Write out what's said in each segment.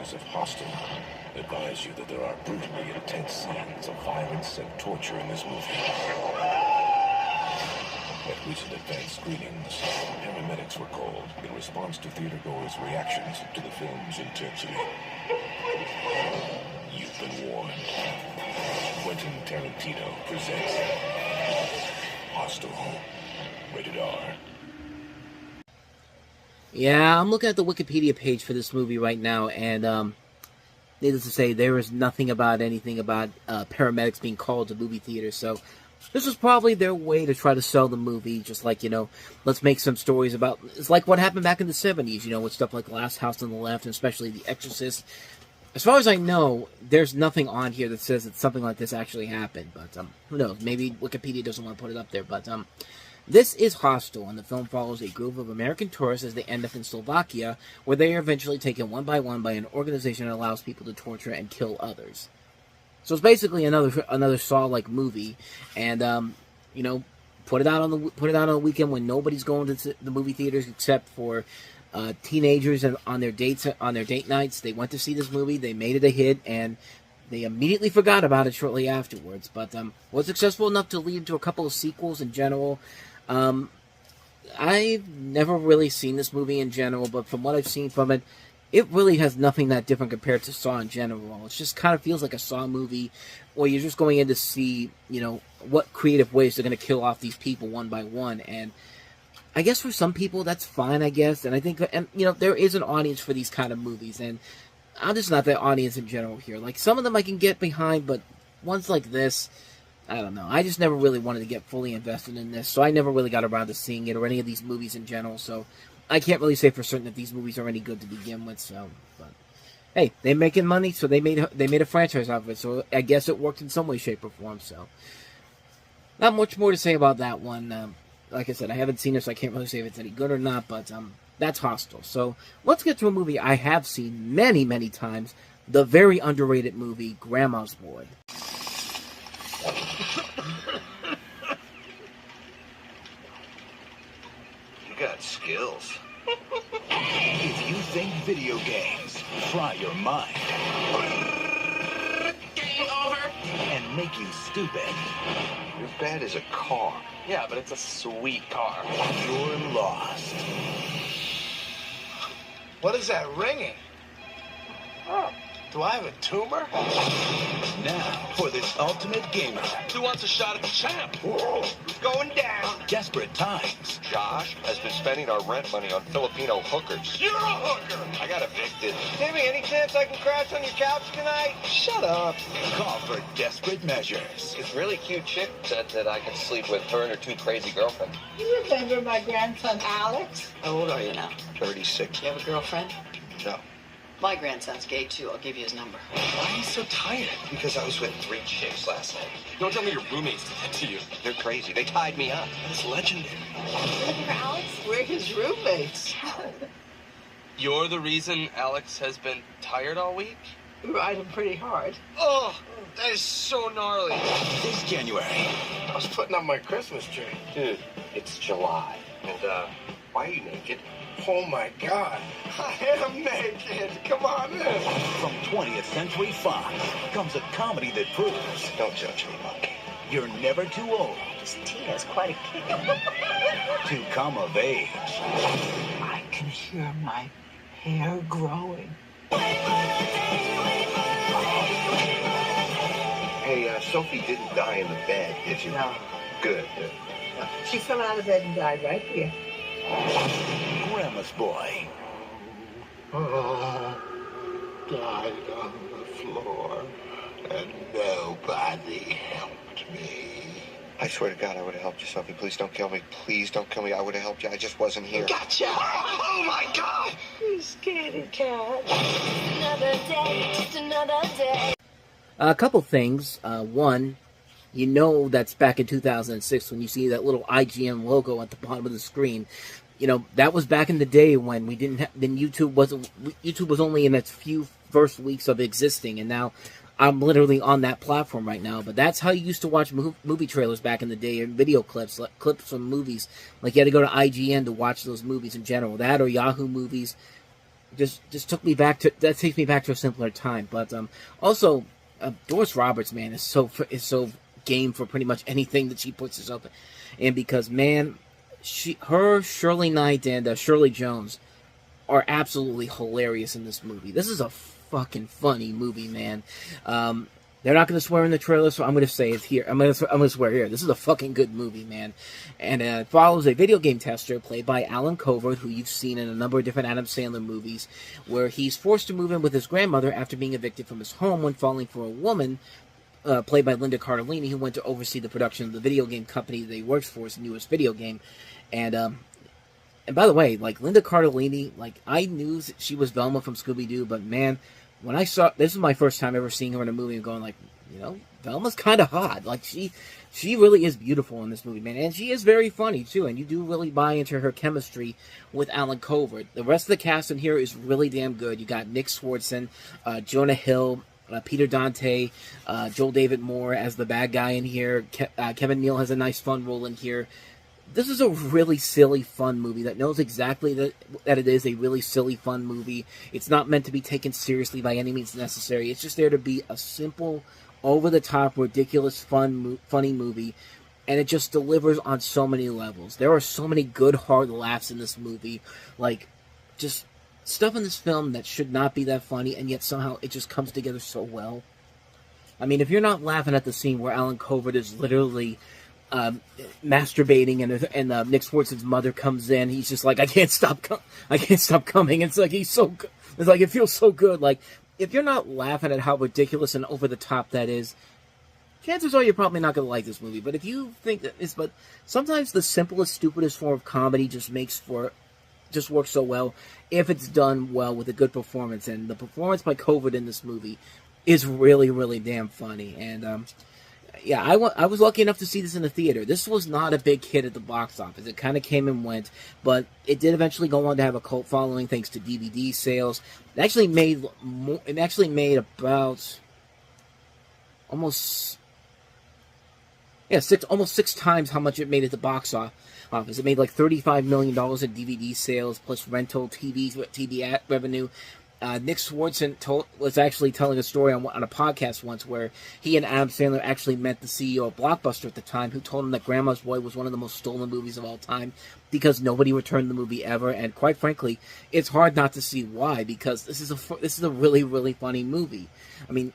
creators of Hostel advise you that there are brutally intense scenes of violence and torture in this movie. At recent advanced screenings, paramedics were called in response to theatergoers' reactions to the film's intensity. You've been warned. Quentin Tarantino presents Hostel, rated R. Yeah, I'm looking at the Wikipedia page for this movie right now, and needless to say, there is nothing about paramedics being called to movie theaters, so this was probably their way to try to sell the movie, just like, let's make some stories about, it's like what happened back in the 70s, with stuff like Last House on the Left, and especially The Exorcist. As far as I know, there's nothing on here that says that something like this actually happened, but who knows, maybe Wikipedia doesn't want to put it up there, but this is Hostel, and the film follows a group of American tourists as they end up in Slovakia, where they are eventually taken one by one by an organization that allows people to torture and kill others. So it's basically another Saw-like movie, and put it out on a weekend when nobody's going to the movie theaters except for teenagers and on their date nights. They went to see this movie, they made it a hit, and they immediately forgot about it shortly afterwards. But was successful enough to lead to a couple of sequels in general. I've never really seen this movie in general, but from what I've seen from it, it really has nothing that different compared to Saw in general. It just kind of feels like a Saw movie where you're just going in to see, what creative ways they're going to kill off these people one by one. And I guess for some people, that's fine, I guess. And I think, there is an audience for these kind of movies. And I'm just not the audience in general here. Like, some of them I can get behind, but ones like this, I don't know. I just never really wanted to get fully invested in this, so I never really got around to seeing it or any of these movies in general, so I can't really say for certain that these movies are any good to begin with, so, but hey, they're making money, so they made a franchise out of it, so I guess it worked in some way, shape, or form, so not much more to say about that one. Like I said, I haven't seen it, so I can't really say if it's any good or not, but that's Hostel. So let's get to a movie I have seen many, many times, the very underrated movie, Grandma's Boy. You got skills. If you think video games fry your mind Game over. and make you stupid, your bed is a car. Yeah, but it's a sweet car. You're lost. What is that ringing? Oh, do I have a tumor? Now, for this ultimate gamer, Who wants a shot at the champ? Going down. desperate times, Josh has been spending our rent money on Filipino hookers. You're a hooker. I got evicted. Timmy, any chance I can crash on your couch tonight? Shut up. call for desperate measures. This really cute chick said that I could sleep with her and her two crazy girlfriends. You remember my grandson, Alex? How old are you now? 36. You have a girlfriend? No. My grandson's gay, too. I'll give you his number. Why are you so tired? Because I was with 3 chicks last night. Don't tell me your roommates did that to you. They're crazy. They tied me up. It's legendary. Remember Alex? We're his roommates. You're the reason Alex has been tired all week? We ride him pretty hard. Oh, that is so gnarly. This January, I was putting up my Christmas tree. Dude, it's July. And, why are you naked? Oh my God. I am naked. Come on in. from 20th Century Fox, comes a comedy that proves Don't judge me, monkey. you're never too old This tea has quite a kick. to come of age. I can hear my hair growing. Hey, Sophie didn't die in the bed, did you? No. Good, good. She fell out of bed and died right here. Grandma's Boy. Oh, died on the floor, and nobody helped me. I swear to God, I would have helped you, Sophie. Please don't kill me. Please don't kill me. I would have helped you. I just wasn't here. Gotcha! Oh my God! You scaredy cat. Another day, just another day. A couple things. One, that's back in 2006 when you see that little IGN logo at the bottom of the screen. That was back in the day when we didn't have, then YouTube was only in its few first weeks of existing, and now I'm literally on that platform right now. But that's how you used to watch movie trailers back in the day, and video clips, like clips from movies. Like, you had to go to IGN to watch those movies in general. That or Yahoo Movies. just took me back to, that takes me back to a simpler time. But also, Doris Roberts, man, is so game for pretty much anything that she puts herself in, because, man, Shirley Knight and Shirley Jones are absolutely hilarious in this movie. This is a fucking funny movie, man. They're not going to swear in the trailer, so I'm going to say it here. I'm going to swear here. This is a fucking good movie, man. And it follows a video game tester played by Alan Covert, who you've seen in a number of different Adam Sandler movies, where he's forced to move in with his grandmother after being evicted from his home when falling for a woman, played by Linda Cardellini, who went to oversee the production of the video game company that he works for, his newest video game. And by the way, like, Linda Cardellini, like, I knew she was Velma from Scooby-Doo, but man, when I saw, this is my first time ever seeing her in a movie and going like, you know, Velma's kind of hot. Like, she really is beautiful in this movie, man. And she is very funny, too. And you do really buy into her chemistry with Alan Covert. The rest of the cast in here is really damn good. You got Nick Swardson, Jonah Hill, Peter Dante, Joel David Moore as the bad guy in here. Kevin Neal has a nice fun role in here. This is a really silly, fun movie that knows exactly that it is a really silly, fun movie. It's not meant to be taken seriously by any means necessary. It's just there to be a simple, over-the-top, ridiculous, funny movie, and it just delivers on so many levels. There are so many good, hard laughs in this movie. Like, just stuff in this film that should not be that funny, and yet somehow it just comes together so well. I mean, if you're not laughing at the scene where Alan Covert is literally masturbating, and Nick Swartz's mother comes in, he's just like, I can't stop coming. It's like, it's like, it feels so good. Like, if you're not laughing at how ridiculous and over the top that is, chances are you're probably not going to like this movie. But if you think that but sometimes the simplest, stupidest form of comedy just works so well if it's done well with a good performance. And the performance by Covert in this movie is really, really damn funny. And yeah, I was lucky enough to see this in the theater. This was not a big hit at the box office. It kind of came and went, but it did eventually go on to have a cult following thanks to DVD sales. It actually made about almost 6 times how much it made at the box office. It made like $35 million in DVD sales plus rental TV revenue. Nick Swardson was actually telling a story on a podcast once where he and Adam Sandler actually met the CEO of Blockbuster at the time, who told him that Grandma's Boy was one of the most stolen movies of all time because nobody returned the movie ever. And quite frankly, it's hard not to see why, because this is a really, really funny movie. I mean,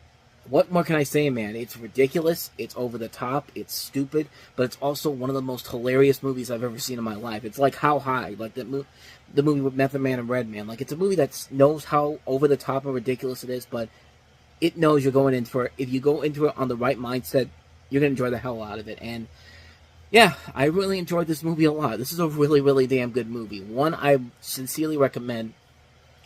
what more can I say, man? It's ridiculous, it's over the top, it's stupid, but it's also one of the most hilarious movies I've ever seen in my life. It's like How High, like the movie with Method Man and Redman. Like, it's a movie that knows how over the top and ridiculous it is, but it knows you're going in for, if you go into it on the right mindset, you're going to enjoy the hell out of it. And yeah, I really enjoyed this movie a lot. This is a really, really damn good movie. One I sincerely recommend.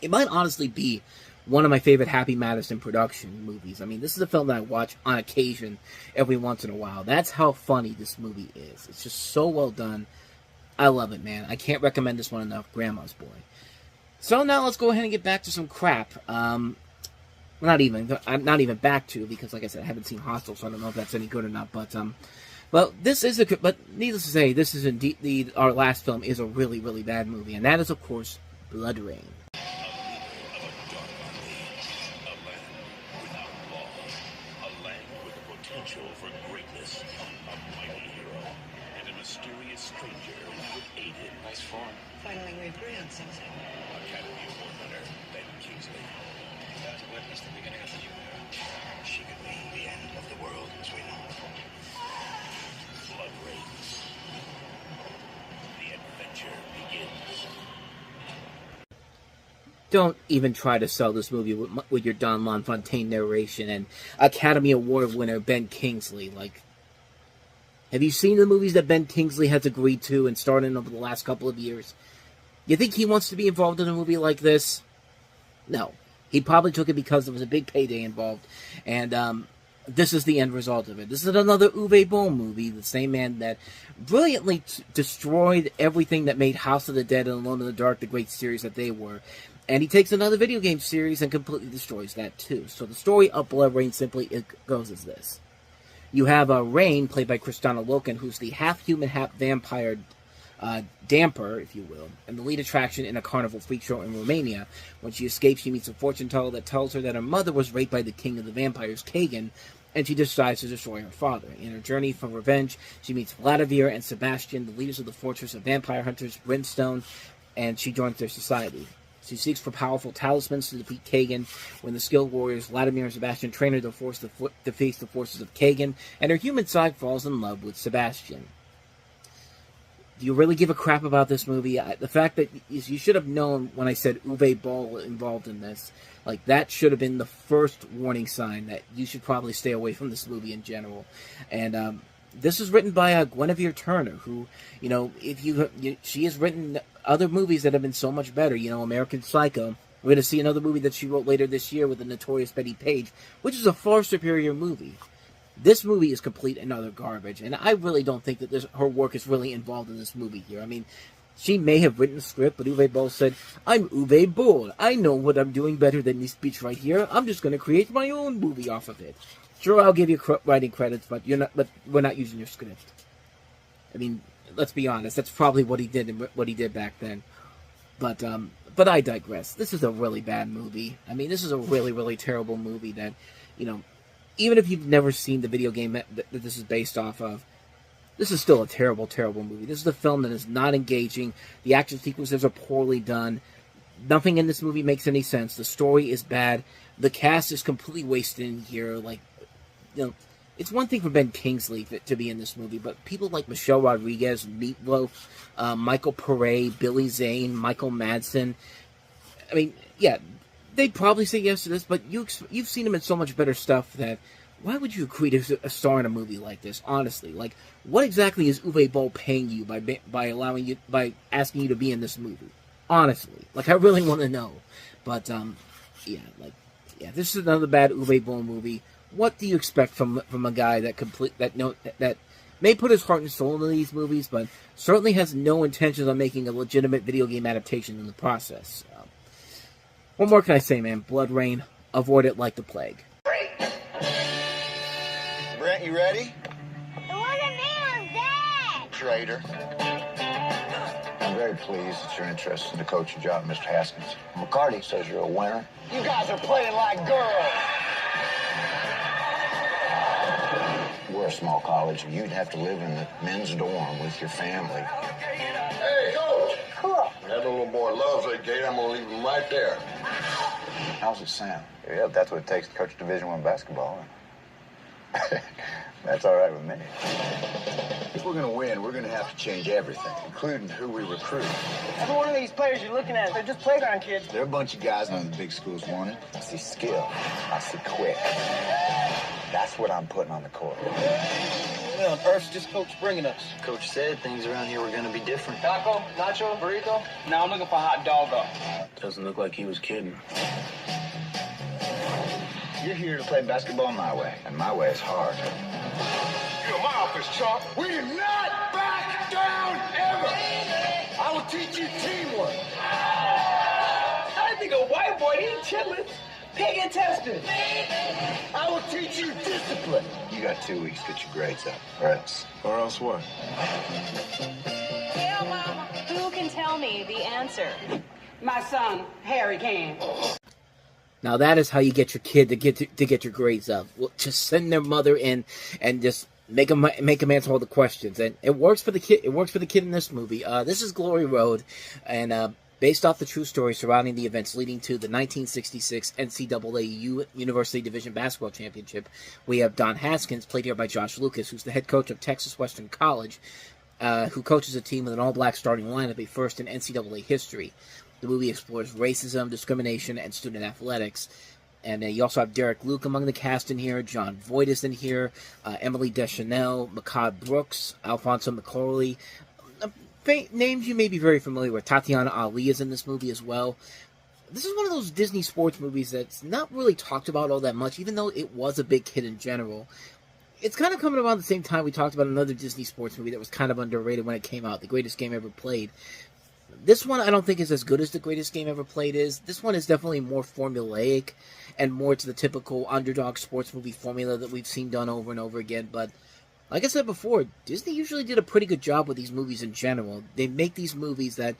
It might honestly be one of my favorite Happy Madison production movies. I mean, this is a film that I watch on occasion every once in a while. That's how funny this movie is. It's just so well done. I love it, man. I can't recommend this one enough. Grandma's Boy. So now let's go ahead and get back to some crap. I'm not even back to, because like I said, I haven't seen Hostel, so I don't know if that's any good or not. But but needless to say, this is indeed our last film is a really, really bad movie, and that is of course Blood Rain. Finally, we agree on something. Academy Award winner Ben Kingsley. That's a witness the beginning of the new era. She could mean the end of the world as we know it. Blood Rain. The adventure begins. Don't even try to sell this movie with your Don LaFontaine narration and Academy Award winner Ben Kingsley. Like, have you seen the movies that Ben Kingsley has agreed to and starred in over the last couple of years? You think he wants to be involved in a movie like this? No. He probably took it because there was a big payday involved. And this is the end result of it. This is another Uwe Boll movie, the same man that brilliantly destroyed everything that made House of the Dead and Alone in the Dark the great series that they were. And he takes another video game series and completely destroys that too. So the story of Blood Rain simply goes as this. You have Rain, played by Kristanna Loken, who's the half-human, half-vampire damper, if you will, and the lead attraction in a carnival freak show in Romania. When she escapes, she meets a fortune teller that tells her that her mother was raped by the king of the vampires, Kagan, and she decides to destroy her father. In her journey for revenge, she meets Vladimir and Sebastian, the leaders of the fortress of vampire hunters, Brimstone, and she joins their society. She seeks for powerful talismans to defeat Kagan. When the skilled warriors Vladimir and Sebastian train her to face the forces of Kagan, and her human side falls in love with Sebastian. Do you really give a crap about this movie? The fact that you should have known when I said Uwe Boll involved in this, like, that should have been the first warning sign that you should probably stay away from this movie in general. And this is written by Guinevere Turner, who, you know, she has written other movies that have been so much better. You know, American Psycho. We're going to see another movie that she wrote later this year with the notorious Betty Page, which is a far superior movie. This movie is complete and utter garbage, and I really don't think that her work is really involved in this movie here. I mean, she may have written the script, but Uwe Boll said, "I'm Uwe Boll. I know what I'm doing better than this bitch right here. I'm just going to create my own movie off of it. Sure, I'll give you writing credits, but we're not using your script." I mean, let's be honest. That's probably what he did and what he did back then. But I digress. This is a really bad movie. I mean, this is a really, really terrible movie that, you know, even if you've never seen the video game that this is based off of, this is still a terrible, terrible movie. This is a film that is not engaging. The action sequences are poorly done. Nothing in this movie makes any sense. The story is bad. The cast is completely wasted in here. Like, you know, it's one thing for Ben Kingsley to be in this movie, but people like Michelle Rodriguez, Meatloaf, Michael Pare, Billy Zane, Michael Madsen, I mean, yeah, they'd probably say yes to this, but you've seen him in so much better stuff that why would you agree to a star in a movie like this? Honestly, like, what exactly is Uwe Boll paying you by asking you to be in this movie? Honestly, like, I really want to know. But yeah, this is another bad Uwe Boll movie. What do you expect from a guy that may put his heart and soul into these movies, but certainly has no intentions on making a legitimate video game adaptation in the process? What more can I say, man? Blood Rain. Avoid it like the plague. Brent, you ready? It wasn't me, it was Dad! Traitor. I'm very pleased that you're interested in the coaching job, Mr. Haskins. McCarty says you're a winner. You guys are playing like girls. We're a small college, and you'd have to live in the men's dorm with your family. Hey, Coach! Cool. That little boy loves that gate. I'm going to leave him right there. How's it sound? Yeah, that's what it takes to coach Division I basketball. That's all right with me. If we're going to win, we're going to have to change everything, including who we recruit. Every one of these players you're looking at, they're just playground kids. There are a bunch of guys none of the big schools wanted. I see skill. I see quick. That's what I'm putting on the court. What on earth's this coach bringing us? Coach said things around here were going to be different. Taco, nacho, burrito? Now I'm looking for hot dog. Doesn't look like he was kidding. You're here to play basketball my way, and my way is hard. You're in my office, chump. We do not back down ever. I will teach you teamwork. I think a white boy ain't chillin'. Pig and tested. I will teach you discipline. You got 2 weeks to get your grades up, or else. Or else what? Tell Mama. Who can tell me the answer? My son, Harry can. Now that is how you get your kid to get your grades up. Well, just send their mother in and just make them answer all the questions, and it works for the kid. It works for the kid in this movie. This is Glory Road, and based off the true story surrounding the events leading to the 1966 NCAA University Division Basketball Championship. We have Don Haskins, played here by Josh Lucas, who's the head coach of Texas Western College, who coaches a team with an all-black starting lineup, a first in NCAA history. The movie explores racism, discrimination, and student athletics. And you also have Derek Luke among the cast in here. John Voight is in here. Emily Deschanel, Makad Brooks, Alfonso McCauley. Names you may be very familiar with. Tatiana Ali is in this movie as well. This is one of those Disney sports movies that's not really talked about all that much, even though it was a big hit in general. It's kind of coming around the same time we talked about another Disney sports movie that was kind of underrated when it came out, The Greatest Game Ever Played. This one I don't think is as good as The Greatest Game Ever Played is. This one is definitely more formulaic and more to the typical underdog sports movie formula that we've seen done over and over again. But like I said before, Disney usually did a pretty good job with these movies in general. They make these movies that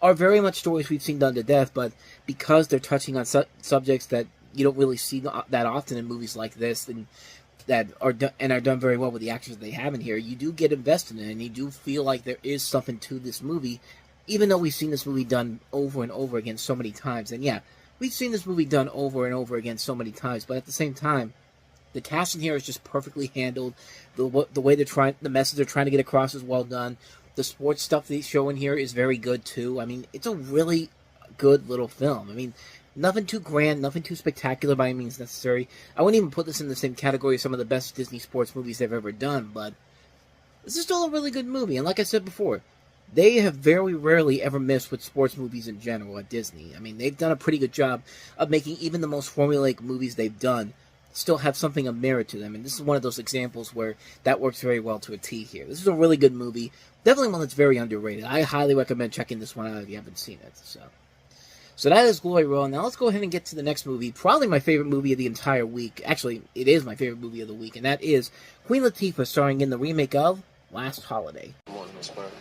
are very much stories we've seen done to death, but because they're touching on subjects that you don't really see that often in movies like this, and that are done very well with the actors that they have in here, you do get invested in it, and you do feel like there is something to this movie, even though we've seen this movie done over and over again so many times. And yeah, we've seen this movie done over and over again so many times, but at the same time, the cast in here is just perfectly handled. The way the message they're trying to get across is well done. The sports stuff they show in here is very good too. I mean, it's a really good little film. I mean, nothing too grand, nothing too spectacular by any means necessary. I wouldn't even put this in the same category as some of the best Disney sports movies they've ever done, but this is still a really good movie. And like I said before, they have very rarely ever missed with sports movies in general at Disney. I mean, they've done a pretty good job of making even the most formulaic movies they've done still have something of merit to them, and this is one of those examples where that works very well to a T here. This is a really good movie, definitely one that's very underrated. I highly recommend checking this one out if you haven't seen it. So that is Glory Roll. Now let's go ahead and get to the next movie, probably my favorite movie of the entire week. Actually, it is my favorite movie of the week, and that is Queen Latifah, starring in the remake of Last Holiday.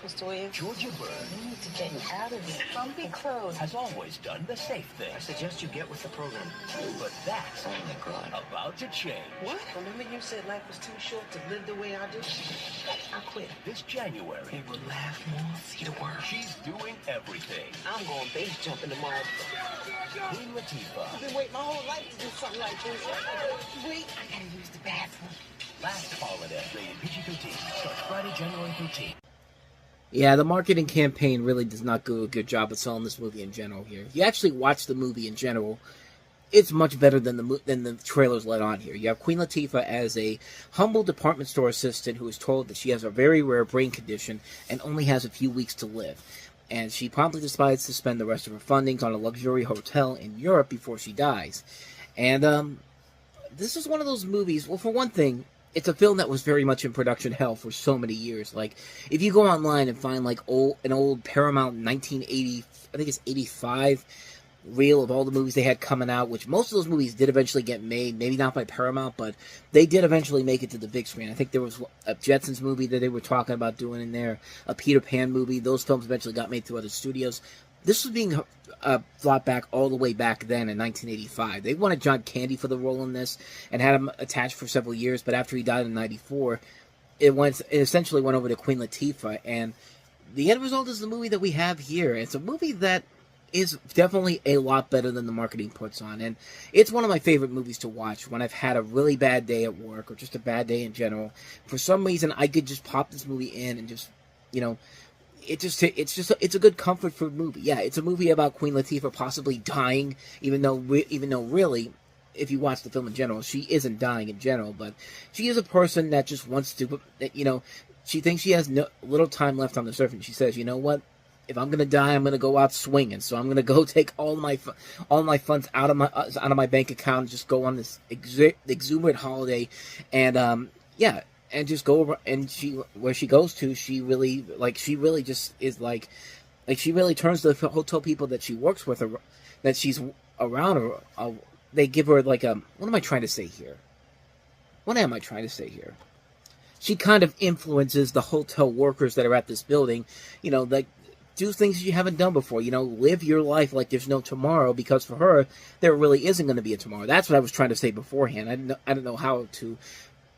Mr. Williams? Georgia Bird I need to get you out of this bumpy clothes. has always done the safe thing. I suggest you get with the program. But that's about to change. What? Remember you said life was too short to live the way I do? I quit. This January, People laugh more, see the world. she's doing everything. I'm going base jumping tomorrow. Queen Latifah. I've been waiting my whole life to do something like this. Wait, I gotta use the bathroom. Last Holiday, rated PG-13, starts Friday, January 13th. Yeah, the marketing campaign really does not do a good job of selling this movie in general here. If you actually watch the movie in general, it's much better than the trailers let on here. You have Queen Latifah as a humble department store assistant who is told that she has a very rare brain condition and only has a few weeks to live. And she promptly decides to spend the rest of her fundings on a luxury hotel in Europe before she dies. And this is one of those movies, well, for one thing, it's a film that was very much in production hell for so many years. Like, if you go online and find, like, an old Paramount 1980, I think it's 85, reel of all the movies they had coming out, which most of those movies did eventually get made, maybe not by Paramount, but they did eventually make it to the big screen. I think there was a Jetsons movie that they were talking about doing in there, a Peter Pan movie. Those films eventually got made through other studios. This was being brought back all the way back then in 1985. They wanted John Candy for the role in this and had him attached for several years, but after he died in 94, it essentially went over to Queen Latifah, and the end result is the movie that we have here. It's a movie that is definitely a lot better than the marketing puts on, and it's one of my favorite movies to watch when I've had a really bad day at work or just a bad day in general. For some reason, I could just pop this movie in and just, you know, it's a good comfort food movie. Yeah, it's a movie about Queen Latifah possibly dying, even though really, if you watch the film in general, she isn't dying in general, but she is a person that just wants to, you know, she thinks she has little time left on this earth, and she says, you know what? If I'm gonna die, I'm gonna go out swinging. So I'm gonna go take all my funds out of my bank account and just go on this exuberant holiday, and yeah. And just go over, and where she goes to, she really just is like she really turns to the hotel people that she works with, or that she's around, or they give her like a, what am I trying to say here? She kind of influences the hotel workers that are at this building, you know, like, do things you haven't done before, you know, live your life like there's no tomorrow, because for her, there really isn't going to be a tomorrow. That's what I was trying to say beforehand. I didn't know how to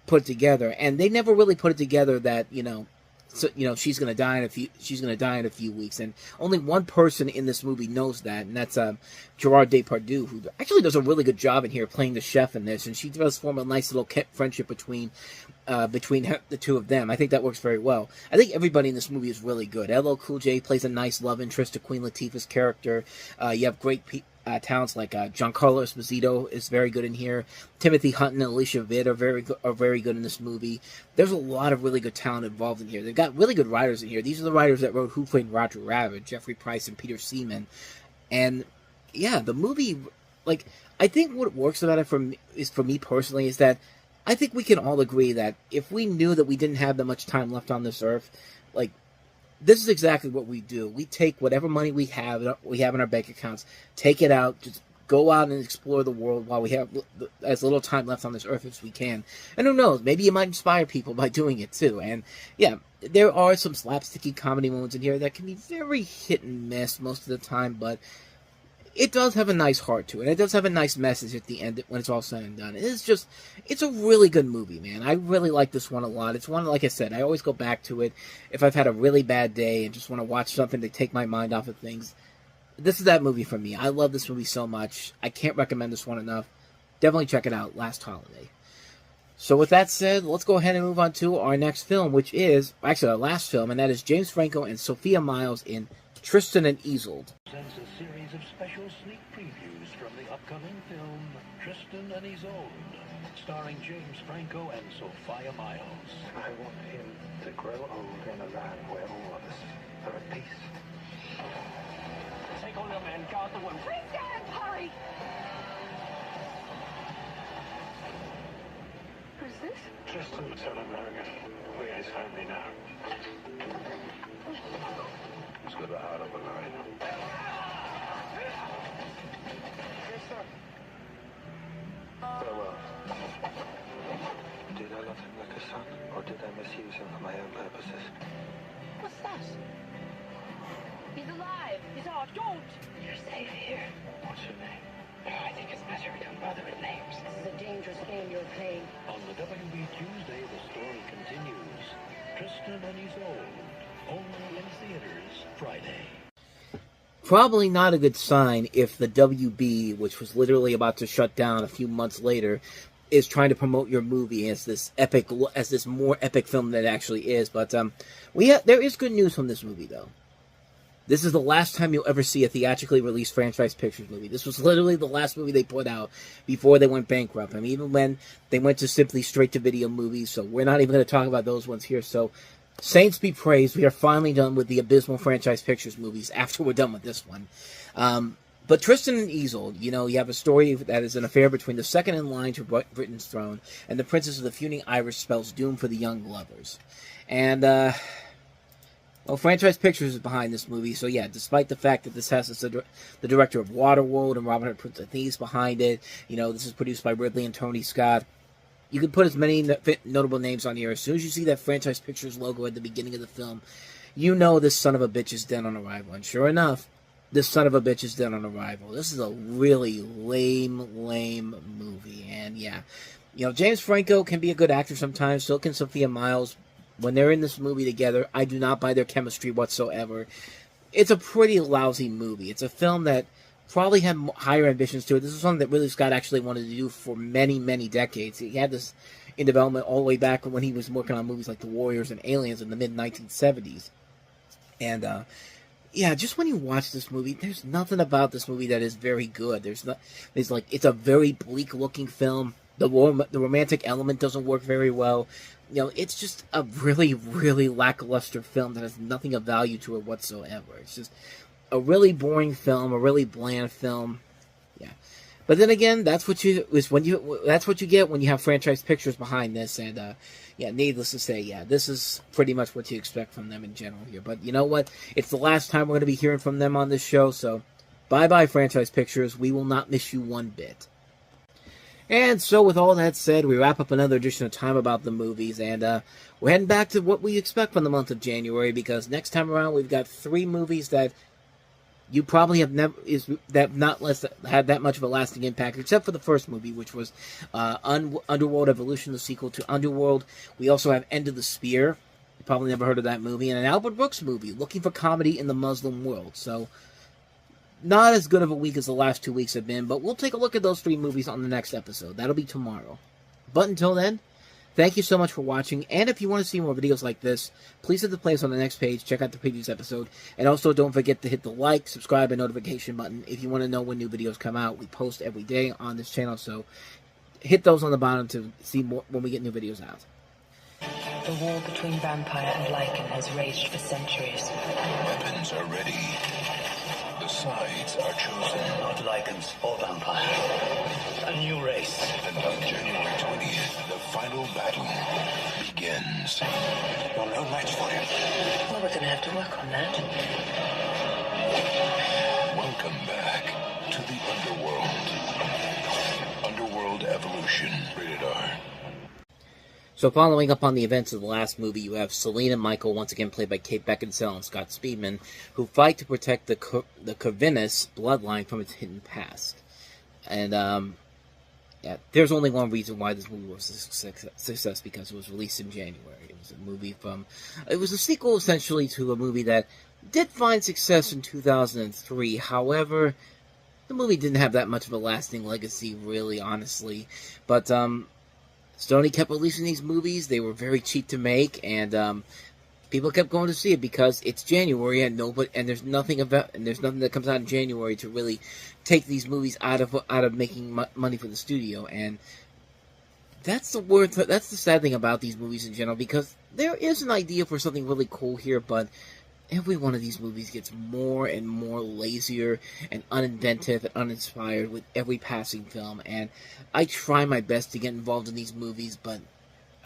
put together, and they never really put it together that, you know, so, you know, she's gonna die in a few weeks, and only one person in this movie knows that, and that's Gerard Depardieu, who actually does a really good job in here playing the chef in this, and she does form a nice little friendship between the two of them. I think that works very well. I think everybody in this movie is really good. LL Cool J plays a nice love interest to Queen Latifah's character. You have great talents like Giancarlo Esposito is very good in here. Timothy Hutton and Alicia Vitt are very good in this movie. There's a lot of really good talent involved in here. They've got really good writers in here. These are the writers that wrote Who Framed Roger Rabbit, Jeffrey Price and Peter Seaman. And yeah, the movie, like, I think what works about it for me personally is that I think we can all agree that if we knew that we didn't have that much time left on this earth, like, this is exactly what we do. We take whatever money we have in our bank accounts, take it out, just go out and explore the world while we have as little time left on this earth as we can. And who knows, maybe you might inspire people by doing it too. And yeah, there are some slapsticky comedy moments in here that can be very hit and miss most of the time, but it does have a nice heart to it. It does have a nice message at the end when it's all said and done. It's a really good movie, man. I really like this one a lot. It's one, like I said, I always go back to it if I've had a really bad day and just want to watch something to take my mind off of things. This is that movie for me. I love this movie so much. I can't recommend this one enough. Definitely check it out. Last Holiday. So with that said, let's go ahead and move on to our next film, which is actually our last film, and that is James Franco and Sophia Myles in Tristan and Isolde. Presents a series of special sneak previews from the upcoming film Tristan and Isolde, starring James Franco and Sophia Myles. I want him to grow old in a land where all of us are at peace. Take on your man, guard the woman. Tristan, hurry! Who's this? Tristan was an American. We're his family now. He's got a heart of a lion. Farewell. Did I love him like a son, or did I misuse him for my own purposes? What's that? He's alive. He's ours. Don't! You're safe here. What's your name? I think it's better we don't bother with names. This is a dangerous game you're playing. On the WB Tuesday, the story continues. Tristan and Isolde, only in theaters Friday. Probably not a good sign if the WB, which was literally about to shut down a few months later, is trying to promote your movie as this more epic film than it actually is. But there is good news from this movie, though. This is the last time you'll ever see a theatrically released Franchise Pictures movie. This was literally the last movie they put out before they went bankrupt. I mean, even when they went to simply straight-to-video movies, so we're not even going to talk about those ones here. So, saints be praised, we are finally done with the abysmal Franchise Pictures movies after we're done with this one. But Tristan and Isolde, you have a story that is an affair between the second in line to Britain's throne and the princess of the feuding Irish spells doom for the young lovers. And, well, Franchise Pictures is behind this movie, so yeah, despite the fact that this has the director of Waterworld and Robin Hood Prince of Thieves behind it, this is produced by Ridley and Tony Scott. You can put as many notable names on here. As soon as you see that Franchise Pictures logo at the beginning of the film, you know this son of a bitch is dead on arrival. And sure enough, this son of a bitch is dead on arrival. This is a really lame movie. And yeah, James Franco can be a good actor sometimes, so can Sophia Myles. When they're in this movie together, I do not buy their chemistry whatsoever. It's a pretty lousy movie. It's a film that probably had higher ambitions to it. This is something that Ridley Scott actually wanted to do for many, many decades. He had this in development all the way back when he was working on movies like The Warriors and Aliens in the mid-1970s. And, yeah, just when you watch this movie, there's nothing about this movie that is very good. It's a very bleak-looking film. The romantic element doesn't work very well. It's just a really, really lackluster film that has nothing of value to it whatsoever. It's just a really boring film, a really bland film. Yeah. But then again, that's what you get when you have Franchise Pictures behind this, and yeah, needless to say, yeah, this is pretty much what you expect from them in general here. But you know what? It's the last time we're going to be hearing from them on this show, so bye-bye, Franchise Pictures. We will not miss you one bit. And so, with all that said, we wrap up another edition of Time About the Movies, and we're heading back to what we expect from the month of January, because next time around, we've got 3 movies that you probably have not had that much of a lasting impact, except for the first movie, which was Underworld Evolution, the sequel to Underworld. We also have End of the Spear. You probably never heard of that movie. And an Albert Brooks movie, Looking for Comedy in the Muslim World. So, not as good of a week as the last 2 weeks have been, but we'll take a look at those 3 movies on the next episode. That'll be tomorrow. But until then, thank you so much for watching, and if you want to see more videos like this, please hit the playlist on the next page, check out the previous episode, and also don't forget to hit the like, subscribe, and notification button if you want to know when new videos come out. We post every day on this channel, so hit those on the bottom to see more when we get new videos out. The war between vampire and lichen has raged for centuries. Weapons are ready. The sides are chosen. Not lichens or vampire. A new race. And on January 20th, the final battle begins. You're no match for him. Well, we're going to have to work on that. Welcome back to the underworld. Action. Rated R. So following up on the events of the last movie, you have Selene and Michael, once again played by Kate Beckinsale and Scott Speedman, who fight to protect the Corvinus bloodline from its hidden past. And, yeah, there's only one reason why this movie was a success, because it was released in January. It was a movie it was a sequel, essentially, to a movie that did find success in 2003. However, the movie didn't have that much of a lasting legacy, really, honestly. But, Sony kept releasing these movies. They were very cheap to make, and people kept going to see it because it's January, and there's nothing that comes out in January to really take these movies out of making money for the studio. And that's the sad thing about these movies in general, because there is an idea for something really cool here, but every one of these movies gets more and more lazier and uninventive and uninspired with every passing film. And I try my best to get involved in these movies, but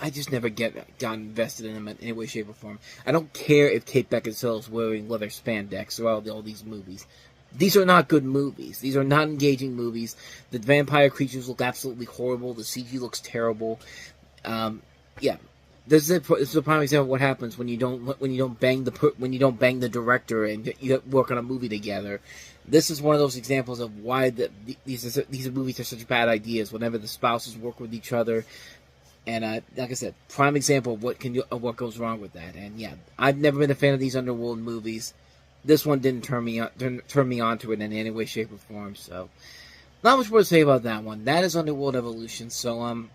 I just never got invested in them in any way, shape, or form. I don't care if Kate Beckinsale is wearing leather spandex throughout all these movies. These are not good movies. These are not engaging movies. The vampire creatures look absolutely horrible. The CG looks terrible. Yeah. This is a prime example of what happens when you don't bang the director and you work on a movie together. This is one of those examples of why these movies are such bad ideas. Whenever the spouses work with each other, and like I said, prime example of what goes wrong with that. And yeah, I've never been a fan of these underworld movies. This one didn't turn me on to it in any way, shape, or form. So, not much more to say about that one. That is Underworld Evolution. So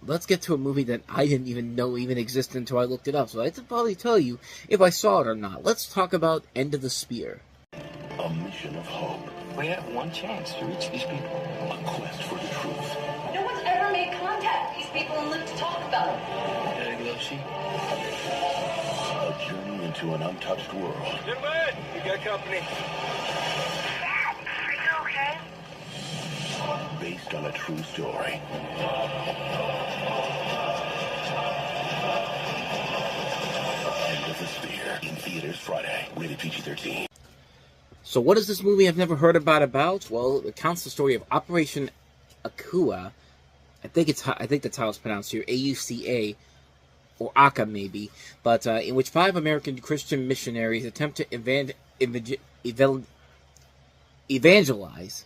let's get to a movie that I didn't even know even existed until I looked it up. So I have to probably tell you if I saw it or not. Let's talk about End of the Spear. A mission of hope. We have one chance to reach these people. A quest for the truth. No one's ever made contact with these people and lived to talk about it. Hey, Gloshi. A journey into an untouched world. Gentlemen, you got company. Dad, are you okay? Based on a true story. End of the Spear. In theaters Friday. Rated PG-13. So what is this movie I've never heard about? Well, it recounts the story of Operation Akua. I think that's how it's pronounced here. A-U-C-A. Or Aka, maybe. But in which 5 American Christian missionaries attempt to evangelize.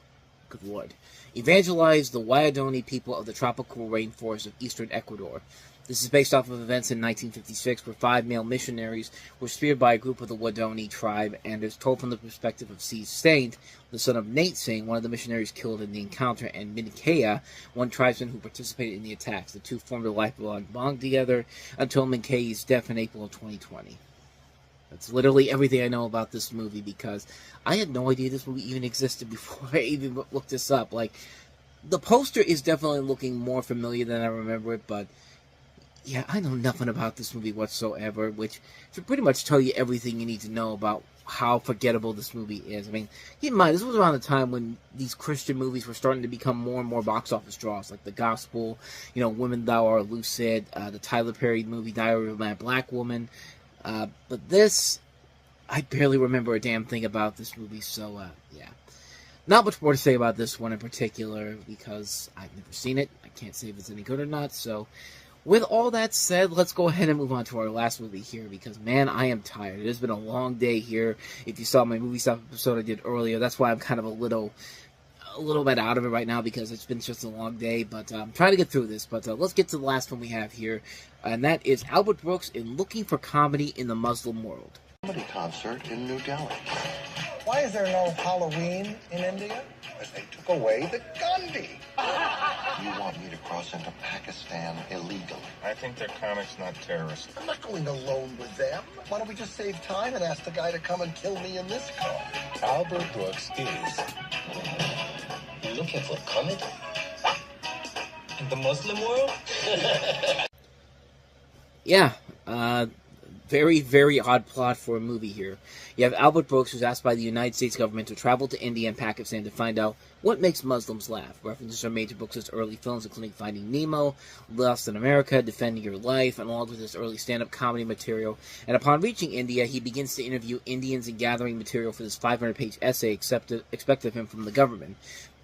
Good Lord. Evangelize the Waodani people of the tropical rainforest of eastern Ecuador. This is based off of events in 1956 where 5 male missionaries were speared by a group of the Waodani tribe, and is told from the perspective of C. Saint, the son of Nate Singh, one of the missionaries killed in the encounter, and Minkaya, one tribesman who participated in the attacks. The two formed a lifelong bond together until Minkaya's death in April of 2020. That's literally everything I know about this movie, because I had no idea this movie even existed before I even looked this up. Like, the poster is definitely looking more familiar than I remember it, but yeah, I know nothing about this movie whatsoever, which should pretty much tell you everything you need to know about how forgettable this movie is. I mean, keep in mind, this was around the time when these Christian movies were starting to become more and more box office draws, like The Gospel, Women Thou Art Lucid, the Tyler Perry movie Diary of a Mad Black Woman. But this, I barely remember a damn thing about this movie, so, yeah. Not much more to say about this one in particular, because I've never seen it. I can't say if it's any good or not, so with all that said, let's go ahead and move on to our last movie here, because, man, I am tired. It has been a long day here. If you saw my movie stuff episode I did earlier, that's why I'm kind of a little bit out of it right now, because it's been just a long day, but I'm trying to get through this. But let's get to the last one we have here, and that is Albert Brooks in Looking for Comedy in the Muslim World. Comedy concert in New Delhi. Why is there no Halloween in India? Because they took away the Gandhi. You want me to cross into Pakistan illegally? I think they're comics, not terrorists. I'm not going alone with them. Why don't we just save time and ask the guy to come and kill me in this car? Albert Brooks is Looking for comedy? In the Muslim world? Yeah, very, very odd plot for a movie here. You have Albert Brooks, who's asked by the United States government to travel to India and Pakistan to find out what makes Muslims laugh. References are made to Brooks' early films, including Finding Nemo, Lost in America, Defending Your Life, and along with his early stand-up comedy material. And upon reaching India, he begins to interview Indians and gathering material for this 500-page essay expected of him from the government.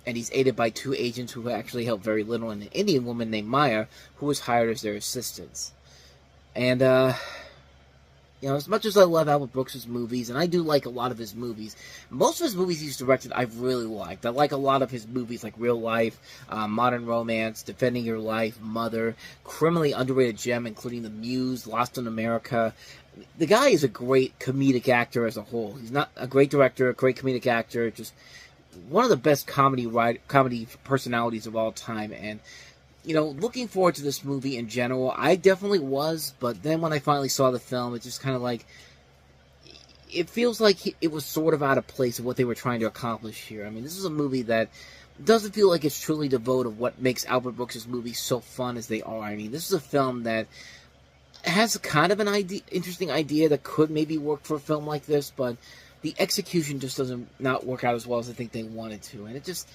and he's aided by 2 agents who actually help very little, and an Indian woman named Maya, who was hired as their assistants. And, you know, as much as I love Albert Brooks' movies, and I do like a lot of his movies, most of his movies he's directed I've really liked. I like a lot of his movies like Real Life, Modern Romance, Defending Your Life, Mother, criminally underrated gem including The Muse, Lost in America. The guy is a great comedic actor as a whole. He's not a great director, a great comedic actor, just one of the best comedy personalities of all time. And, you know, looking forward to this movie in general, I definitely was, but then when I finally saw the film, it just kind of like, it feels like it was sort of out of place of what they were trying to accomplish here. I mean, this is a movie that doesn't feel like it's truly devoid of what makes Albert Brooks' movies so fun as they are. I mean, this is a film that has kind of an interesting idea that could maybe work for a film like this, but the execution just doesn't not work out as well as I think they wanted to, and it just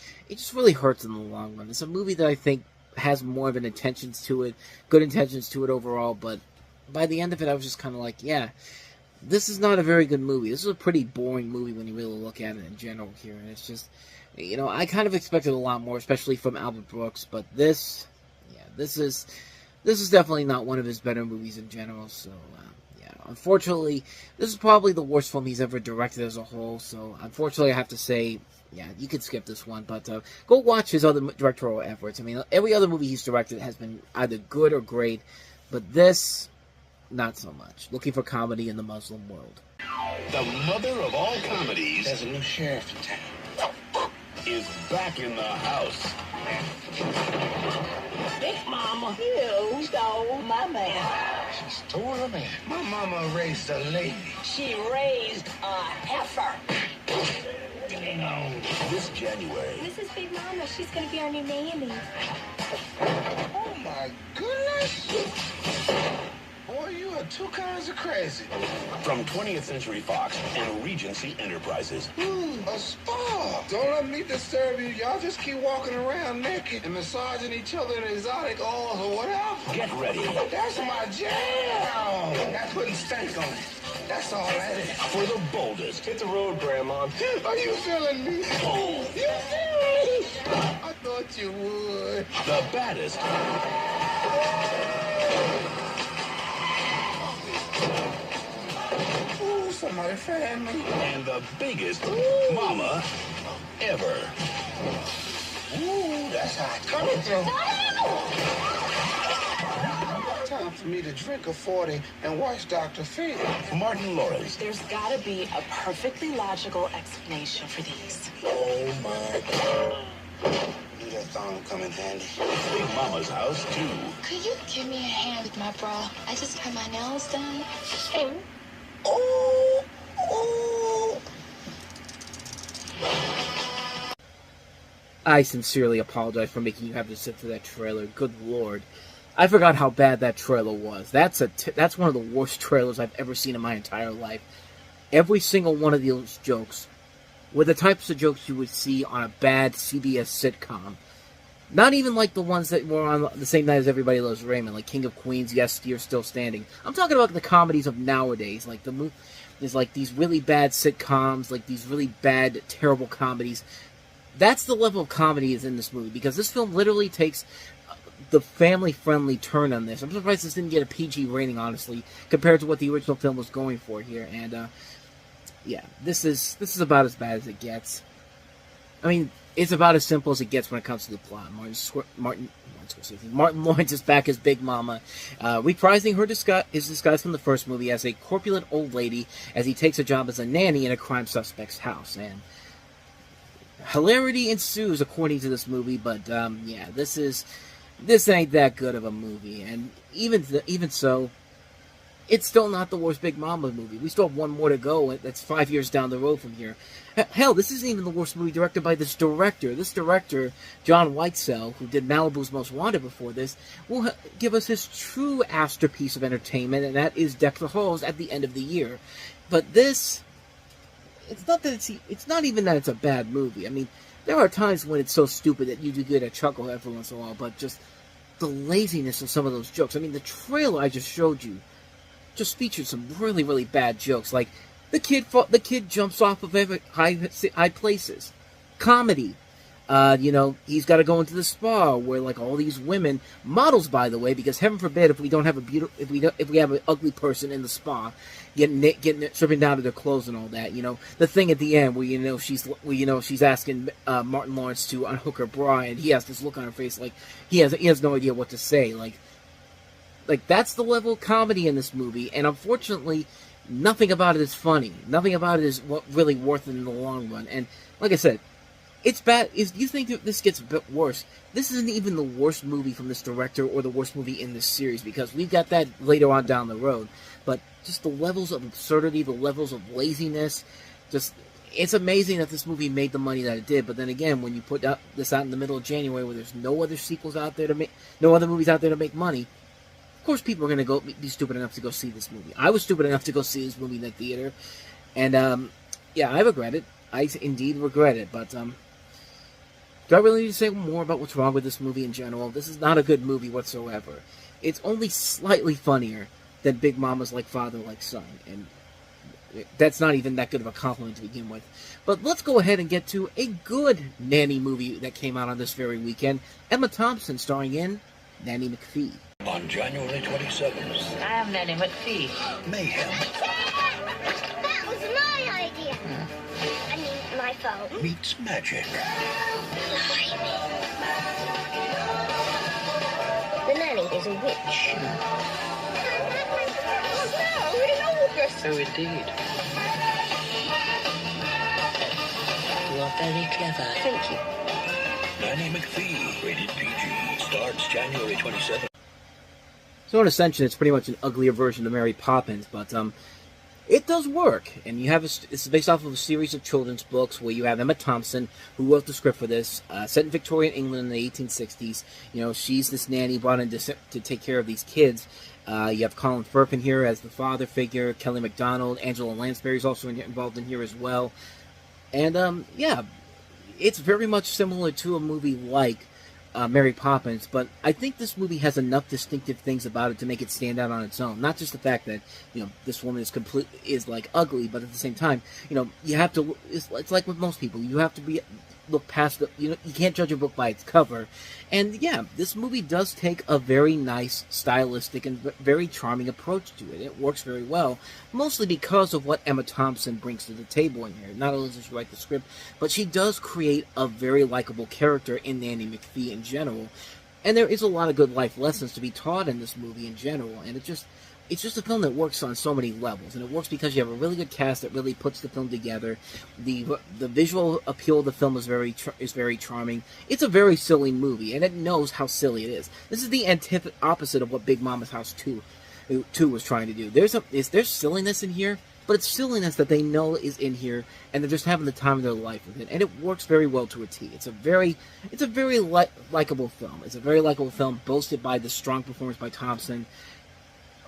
really hurts in the long run. It's a movie that I think has more of an intentions to it, good intentions to it overall, but by the end of it, I was just kind of like, yeah, this is not a very good movie. This is a pretty boring movie when you really look at it in general here, and it's just, you know, I kind of expected a lot more, especially from Albert Brooks, but this is definitely not one of his better movies in general, so, yeah, unfortunately, this is probably the worst film he's ever directed as a whole, so, unfortunately, I have to say, yeah, you could skip this one, but go watch his other directorial efforts. I mean, every other movie he's directed has been either good or great, but this, not so much. Looking for comedy in the Muslim world. The mother of all comedies. There's a new sheriff in town. Is back in the house. Big Mama, you stole my man. She stole a man. My mama raised a lady. She raised a heifer. This January. This is Big Mama. She's going to be our new nanny. Oh my goodness. Boy, you are 2 kinds of crazy. From 20th Century Fox and Regency Enterprises. A spa. Don't let me disturb you. Y'all just keep walking around naked and massaging each other in exotic oils or whatever. Get ready. That's my jam. That's putting stank on it. That's all that is. For the boldest. Hit the road, Grandma. Are you feeling me? Oh, you feel me? I thought you would. The baddest. Ooh, somebody fan me. And the biggest mama ever. Ooh, that's hot. Coming through. Time for me to drink a 40 and watch Dr. Phil. Martin Lawrence. There's gotta be a perfectly logical explanation for these. Oh my God. Knew that thong come in handy. Big Mama's house, too. Could you give me a hand with my bra? I just had my nails done. Oh, oh. I sincerely apologize for making you have to sit through that trailer. Good Lord. I forgot how bad that trailer was. That's one of the worst trailers I've ever seen in my entire life. Every single one of those jokes were the types of jokes you would see on a bad CBS sitcom. Not even like the ones that were on the same night as Everybody Loves Raymond, like King of Queens, Yes, You're Still Standing. I'm talking about the comedies of nowadays. Like there's like these really bad sitcoms, like these really bad, terrible comedies. That's the level of comedy is in this movie, because this film literally takes the family-friendly turn on this. I'm surprised this didn't get a PG rating, honestly, compared to what the original film was going for here. And yeah, this is about as bad as it gets. I mean, it's about as simple as it gets when it comes to the plot. Martin Lawrence is back as Big Mama, reprising his disguise from the first movie as a corpulent old lady as he takes a job as a nanny in a crime suspect's house. And hilarity ensues according to this movie, but yeah, this ain't that good of a movie. And even so, it's still not the worst Big Mama movie. We still have one more to go. That's 5 years down the road from here. Hell, this isn't even the worst movie directed by this director. This director, John Whitesell, who did Malibu's Most Wanted before this, will give us his true masterpiece of entertainment, and that is Deck the Halls at the end of the year. But this, it's not even that it's a bad movie. I mean, there are times when it's so stupid that you do get a chuckle every once in a while, but just the laziness of some of those jokes. I mean, the trailer I just showed you just featured some really, really bad jokes, like the kid jumps off of high places, comedy, You know, he's got to go into the spa where like all these women, models by the way, because heaven forbid if we don't have a if we have an ugly person in the spa, getting stripping down to their clothes and all that. You know, the thing at the end where she's asking Martin Lawrence to unhook her bra, and he has this look on her face like he has no idea what to say. Like that's the level of comedy in this movie, and unfortunately, nothing about it is funny. Nothing about it is really worth it in the long run. And like I said, it's bad. If you think that this gets a bit worse, this isn't even the worst movie from this director or the worst movie in this series, because we've got that later on down the road. But just the levels of absurdity, the levels of laziness, it's amazing that this movie made the money that it did. But then again, when you put this out in the middle of January, where there's no other sequels out there no other movies out there to make money, of course people are going to be stupid enough to go see this movie. I was stupid enough to go see this movie in the theater, and yeah, I regret it. I indeed regret it. But do I really need to say more about what's wrong with this movie in general? This is not a good movie whatsoever. It's only slightly funnier than Big Mama's Like Father, Like Son, and that's not even that good of a compliment to begin with. But let's go ahead and get to a good nanny movie that came out on this very weekend. Emma Thompson starring in Nanny McPhee. On January 27th. I am Nanny McPhee. Mayhem. That was my idea. I mean, my phone. Meets magic. The nanny is a witch. So indeed. You are very clever. Thank you. Nanny McPhee, rated PG, starts January 27th. So in essence, it's pretty much an uglier version of Mary Poppins, but it does work. And you have it's based off of a series of children's books where you have Emma Thompson, who wrote the script for this, set in Victorian England in the 1860s. You know, she's this nanny brought in to take care of these kids. You have Colin Firth in here as the father figure, Kelly MacDonald, Angela Lansbury is also involved in here as well. And yeah, it's very much similar to a movie like Mary Poppins, but I think this movie has enough distinctive things about it to make it stand out on its own. Not just the fact that, you know, this woman is like ugly, but at the same time, you know, you have to. It's like with most people, you have to look past you can't judge a book by its cover. And yeah, this movie does take a very nice, stylistic, and very charming approach to it. It works very well, mostly because of what Emma Thompson brings to the table in here. Not only does she write the script, but she does create a very likable character in Nanny McPhee in general. And there is a lot of good life lessons to be taught in this movie in general. And it's just a film that works on so many levels, and it works because you have a really good cast that really puts the film together. The visual appeal of the film is very charming. It's a very silly movie, and it knows how silly it is. This is the opposite of what Big Mama's House 2 was trying to do. There's silliness in here, but it's silliness that they know is in here, and they're just having the time of their life with it, and it works very well to a T. It's a very likable film. It's a very likable film, boasted by the strong performance by Thompson.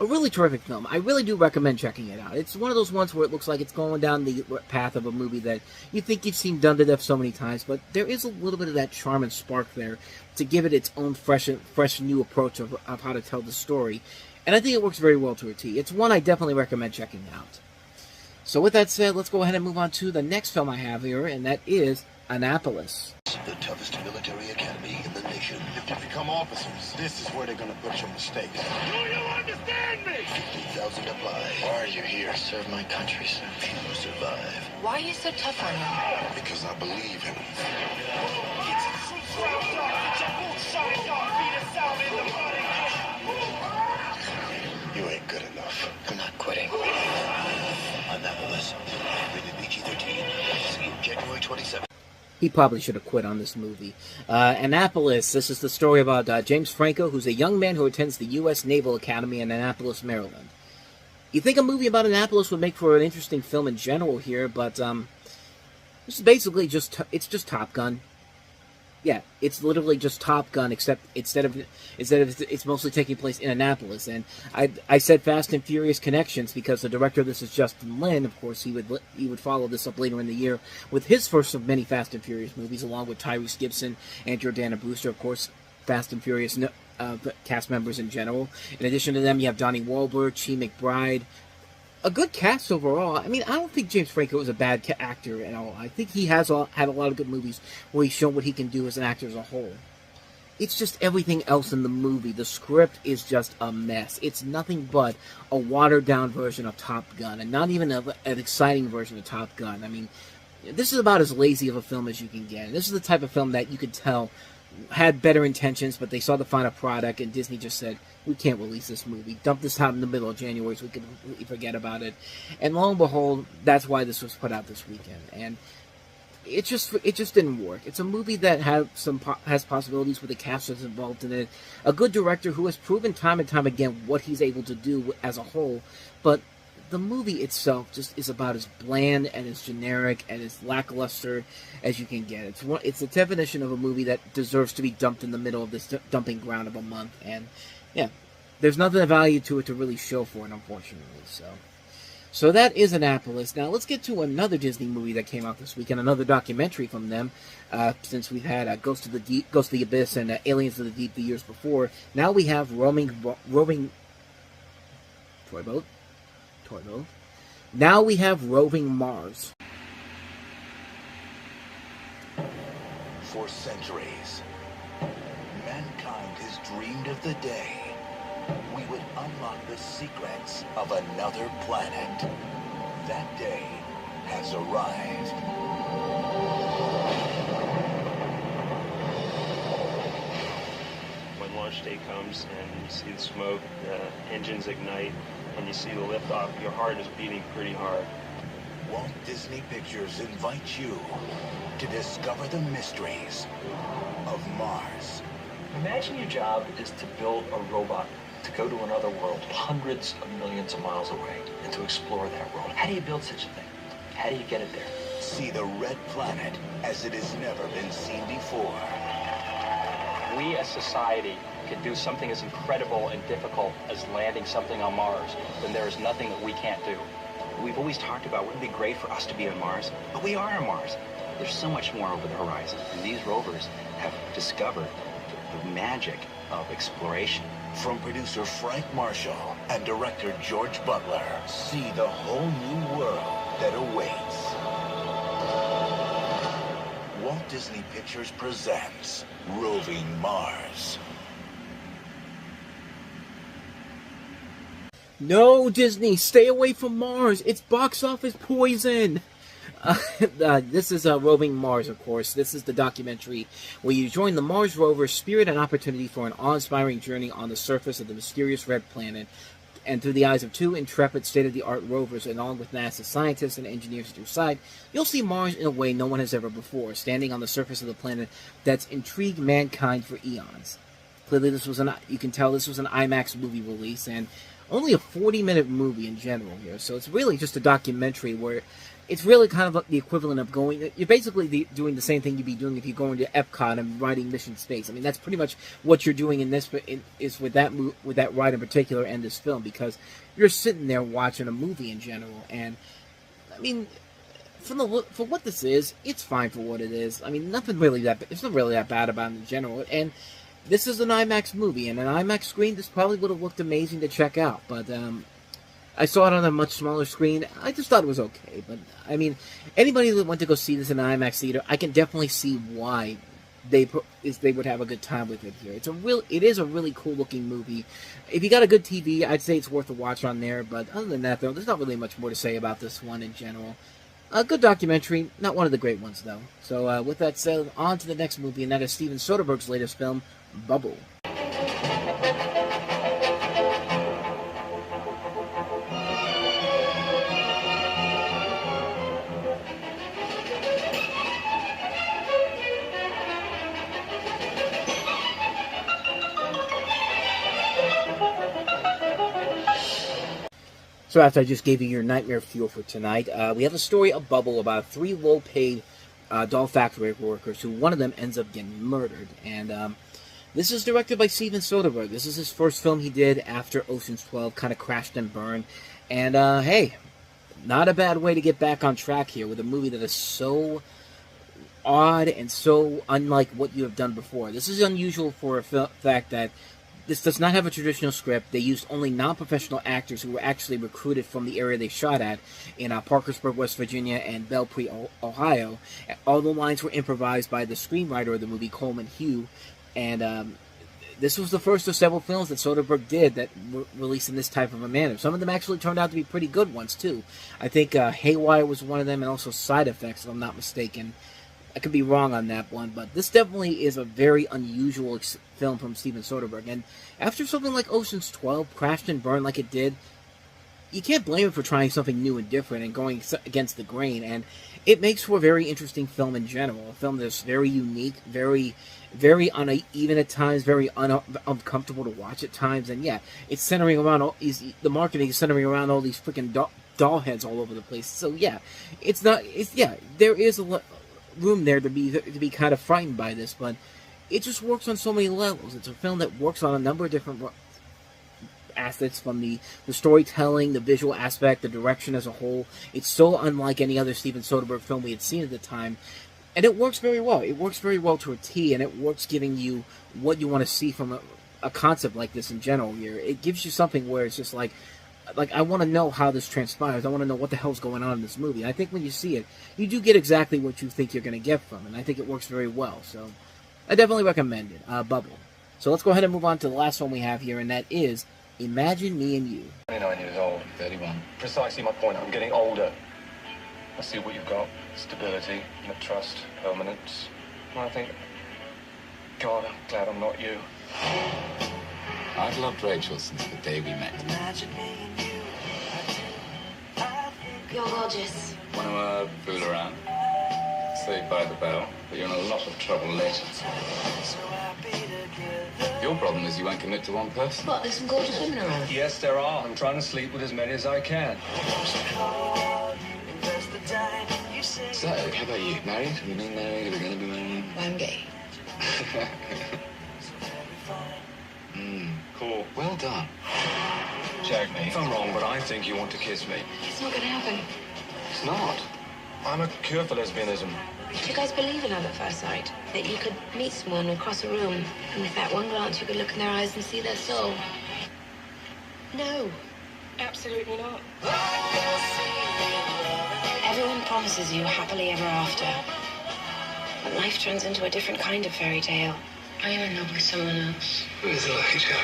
A really terrific film. I really do recommend checking it out. It's one of those ones where it looks like it's going down the path of a movie that you think you've seen done to death so many times, but there is a little bit of that charm and spark there to give it its own fresh new approach of how to tell the story. And I think it works very well to a T. It's one I definitely recommend checking out. So with that said, let's go ahead and move on to the next film I have here, and that is Annapolis. The toughest military academy in the nation. If you become officers, this is where they're gonna put your mistakes. Do you understand me? 50,000 apply. Why are you here? Serve my country, sir. You survive. Why are you so tough on him? Because I believe him. You ain't good enough. I'm not quitting. Annapolis. Rated PG-13. See you January 27th. He probably should have quit on this movie. Annapolis, this is the story about James Franco, who's a young man who attends the U.S. Naval Academy in Annapolis, Maryland. You think a movie about Annapolis would make for an interesting film in general here, but this is basically just Top Gun. Yeah, it's literally just Top Gun, except instead of it's mostly taking place in Annapolis. And I said Fast and Furious connections because the director of this is Justin Lin. Of course, he would follow this up later in the year with his first of many Fast and Furious movies, along with Tyrese Gibson and Jordana Brewster. Of course, Fast and Furious cast members in general. In addition to them, you have Donnie Wahlberg, Chi McBride, a good cast overall. I mean, I don't think James Franco is a bad actor at all. I think he has had a lot of good movies where he's shown what he can do as an actor as a whole. It's just everything else in the movie. The script is just a mess. It's nothing but a watered-down version of Top Gun, and not even an exciting version of Top Gun. I mean, this is about as lazy of a film as you can get. And this is the type of film that you could tell had better intentions, but they saw the final product, and Disney just said, we can't release this movie. Dump this out in the middle of January so we can completely forget about it. And lo and behold, that's why this was put out this weekend. And it just didn't work. It's a movie that has possibilities with the cast that's involved in it. A good director who has proven time and time again what he's able to do as a whole. But the movie itself just is about as bland and as generic and as lackluster as you can get. It's the definition of a movie that deserves to be dumped in the middle of this dumping ground of a month. And yeah, there's nothing of value to it to really show for it, unfortunately. So that is Annapolis. Now let's get to another Disney movie that came out this weekend, another documentary from them. Since we've had Ghost of the Abyss, and Aliens of the Deep the years before, now we have Roving Toy Boat. Now we have Roving Mars. For centuries, mankind has dreamed of the day we would unlock the secrets of another planet. That day has arrived. When launch day comes and you see the smoke, the engines ignite, and you see the liftoff, your heart is beating pretty hard. Walt Disney Pictures invites you to discover the mysteries of Mars. Imagine your job is to build a robot to go to another world hundreds of millions of miles away and to explore that world. How do you build such a thing? How do you get it there? See the red planet as it has never been seen before. We as society can do something as incredible and difficult as landing something on Mars, then there is nothing that we can't do. We've always talked about wouldn't it be great for us to be on Mars, but we are on Mars. There's so much more over the horizon, and these rovers have discovered the magic of exploration. From producer Frank Marshall and director George Butler, see the whole new world that awaits. Walt Disney Pictures presents Roving Mars. No, Disney, stay away from Mars. It's box office poison. This is Roving Mars, of course. This is the documentary where you join the Mars rover's spirit and opportunity for an awe-inspiring journey on the surface of the mysterious red planet, and through the eyes of two intrepid state-of-the-art rovers, along with NASA scientists and engineers at your side, you'll see Mars in a way no one has ever before, standing on the surface of the planet that's intrigued mankind for eons. Clearly, you can tell this was an IMAX movie release, and only a 40-minute movie in general here, so it's really just a documentary where it's really kind of the equivalent of you're basically doing the same thing you'd be doing if you're going to Epcot and riding Mission Space. I mean, that's pretty much what you're doing in this, is with that ride in particular and this film, because you're sitting there watching a movie in general, and I mean, for what this is, it's fine for what it is. I mean, it's not really that bad about it in general, and this is an IMAX movie, and an IMAX screen, this probably would have looked amazing to check out, but I saw it on a much smaller screen. I just thought it was okay, but I mean, anybody that went to go see this in an IMAX theater, I can definitely see why they would have a good time with it here. It is a really cool looking movie. If you got a good TV, I'd say it's worth a watch on there, but other than that, though, there's not really much more to say about this one in general. A good documentary, not one of the great ones, though. So, with that said, on to the next movie, and that is Steven Soderbergh's latest film, Bubble. So after I just gave you your nightmare fuel for tonight, we have a story of Bubble about 3 low-paid doll factory workers who one of them ends up getting murdered. And this is directed by Steven Soderbergh. This is his first film he did after Ocean's 12 kind of crashed and burned. And hey, not a bad way to get back on track here with a movie that is so odd and so unlike what you have done before. This is unusual for a fact that This does not have a traditional script. They used only non-professional actors who were actually recruited from the area they shot at in Parkersburg, West Virginia, and Belpre, Ohio. All the lines were improvised by the screenwriter of the movie, Coleman Hugh, and this was the first of several films that Soderbergh did that were released in this type of a manner. Some of them actually turned out to be pretty good ones, too. I think Haywire was one of them, and also Side Effects, if I'm not mistaken. I could be wrong on that one, but this definitely is a very unusual film from Steven Soderbergh. And after something like Ocean's 12 crashed and burned like it did, you can't blame him for trying something new and different and going against the grain. And it makes for a very interesting film in general. A film that's very unique, very uneven at times, very uncomfortable to watch at times. And yeah, it's centering around the marketing is centering around all these freaking doll heads all over the place. So yeah, there is a room there to be kind of frightened by this, but it just works on so many levels. It's a film that works on a number of different assets, from the storytelling, the visual aspect, the direction as a whole. It's so unlike any other Steven Soderbergh film we had seen at the time, and it works very well. It works very well to a T, and it works giving you what you want to see from a concept like this in general here. It gives you something where it's just like I want to know how this transpires. I want to know what the hell's going on in this movie. I think when you see it, you do get exactly what you think you're going to get from it, and I think it works very well. So I definitely recommend it. Bubble. So let's go ahead and move on to the last one we have here, and that is Imagine Me and You. 29 years old, 31. Precisely my point. I'm getting older. I see what you've got. Stability, trust, permanence. And I think, God, I'm glad I'm not you. I've loved Rachel since the day we met. You're gorgeous. Want to fool around? Saved by the bell, but you're in a lot of trouble later. Your problem is you won't commit to one person. What, there's some gorgeous women around? Yes, there are. I'm trying to sleep with as many as I can. So, how about you? Married? Have you been married? Are we going to be married? I'm gay. Cool. Well done. Check me if I'm wrong, but I think you want to kiss me. It's not going to happen. It's not. I'm a cure for lesbianism. Do you guys believe in love at first sight? That you could meet someone across a room, and with that one glance you could look in their eyes and see their soul? No. Absolutely not. Everyone promises you happily ever after. But life turns into a different kind of fairy tale. I am in love with someone else. Who is the lucky charm?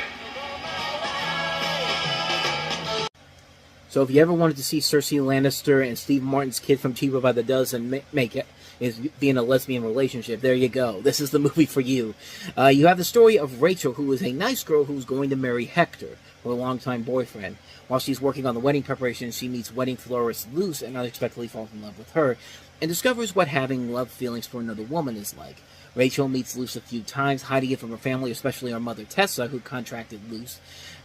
So if you ever wanted to see Cersei Lannister and Steve Martin's kid from Cheaper by the Dozen make it be in a lesbian relationship, there you go. This is the movie for you. You have the story of Rachel, who is a nice girl who's going to marry Hector, her longtime boyfriend. While she's working on the wedding preparations, she meets wedding florist Luce and unexpectedly falls in love with her, and discovers what having love feelings for another woman is like. Rachel meets Luce a few times, hiding it from her family, especially her mother Tessa, who contracted Luce.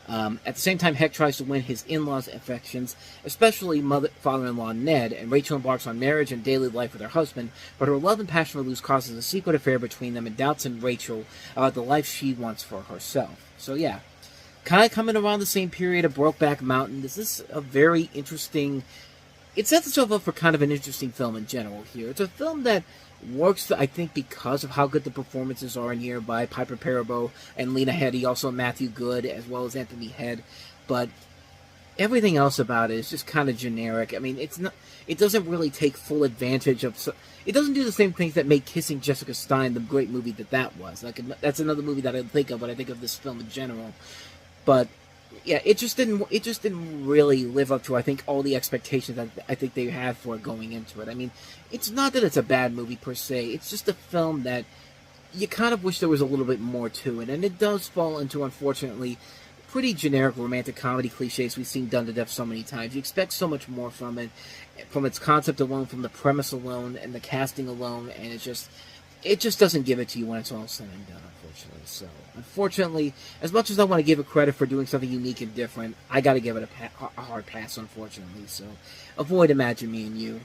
At the same time, Heck tries to win his in-laws' affections, especially father-in-law Ned, and Rachel embarks on marriage and daily life with her husband, but her love and passion for Luce causes a secret affair between them and doubts in Rachel about the life she wants for herself. So yeah, kind of coming around the same period of Brokeback Mountain. This is a very interesting... It sets itself up for kind of an interesting film in general here. It's a film that works, I think, because of how good the performances are in here by Piper Perabo and Lena Headey, also Matthew Good, as well as Anthony Head. But everything else about it is just kind of generic. I mean, it doesn't really take full advantage of... It doesn't do the same things that made Kissing Jessica Stein the great movie that was. Like, that's another movie that I think of when I think of this film in general. But yeah, it just didn't really live up to, I think, all the expectations that I think they had for it going into it. I mean, it's not that it's a bad movie per se. It's just a film that you kind of wish there was a little bit more to it, and it does fall into, unfortunately, pretty generic romantic comedy cliches we've seen done to death so many times. You expect so much more from it, from its concept alone, from the premise alone, and the casting alone, and it just doesn't give it to you when it's all said and done, unfortunately. So, unfortunately, as much as I want to give it credit for doing something unique and different, I got to give it a hard pass, unfortunately. So, avoid Imagine Me and You.